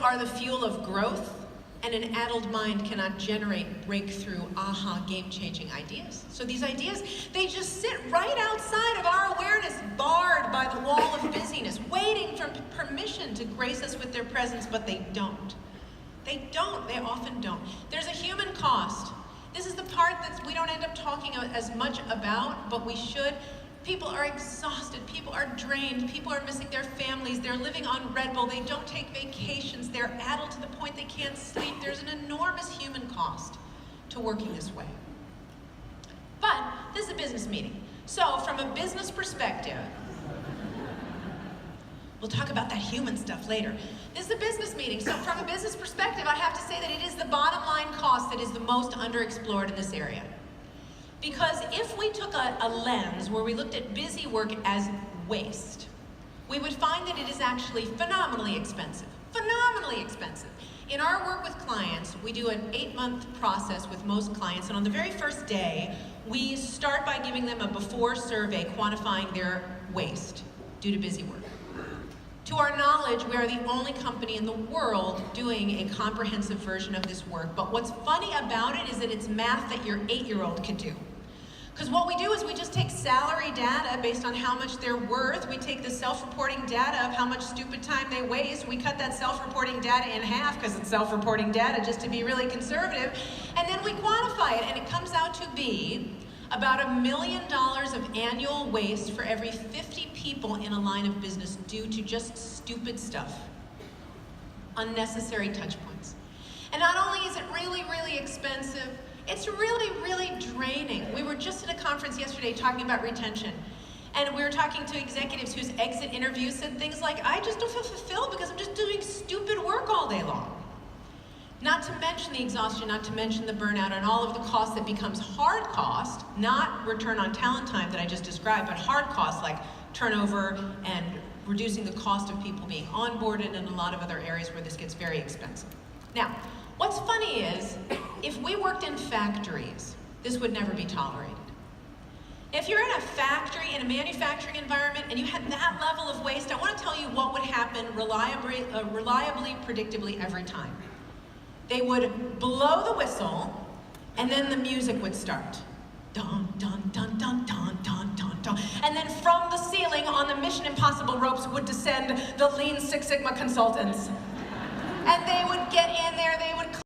are the fuel of growth, and an addled mind cannot generate breakthrough, aha, game-changing ideas. So these ideas, they just sit right outside of our awareness, barred by the wall of busyness, waiting for permission to grace us with their presence, but they don't. They don't, they often don't. There's a human cost. This is the part that we don't end up talking as much about, but we should. People are exhausted, people are drained, people are missing their families, they're living on Red Bull, they don't take vacations, they're addled to the point they can't sleep. There's an enormous human cost to working this way. But this is a business meeting. So from a business perspective, we'll talk about that human stuff later. This is a business meeting, so from a business perspective, I have to say that it is the bottom line cost that is the most underexplored in this area. Because if we took a lens where we looked at busy work as waste, we would find that it is actually phenomenally expensive. Phenomenally expensive. In our work with clients, we do an 8-month process with most clients, and on the very first day, we start by giving them a before survey quantifying their waste due to busy work. To our knowledge, we are the only company in the world doing a comprehensive version of this work, but what's funny about it is that it's math that your 8-year-old could do. Because what we do is we just take salary data based on how much they're worth, we take the self-reporting data of how much stupid time they waste, we cut that self-reporting data in half because it's self-reporting data just to be really conservative, and then we quantify it, and it comes out to be about $1 million of annual waste for every 50 people in a line of business due to just stupid stuff. Unnecessary touch points. And not only is it really, really expensive, it's really, really draining. We were just at a conference yesterday talking about retention. And we were talking to executives whose exit interviews said things like, I just don't feel fulfilled because I'm just doing stupid work all day long. Not to mention the exhaustion, not to mention the burnout and all of the costs that becomes hard cost, not return on talent time that I just described, but hard costs like turnover and reducing the cost of people being onboarded and a lot of other areas where this gets very expensive. Now, what's funny is, if we worked in factories, this would never be tolerated. If you're in a factory, in a manufacturing environment, and you had that level of waste, I want to tell you what would happen reliably, predictably every time. They would blow the whistle, and then the music would start. Dun, dun, dun, dun, dun, dun, dun, dun. And then from the ceiling on the Mission Impossible ropes would descend the Lean Six Sigma consultants. And they would get in there, they would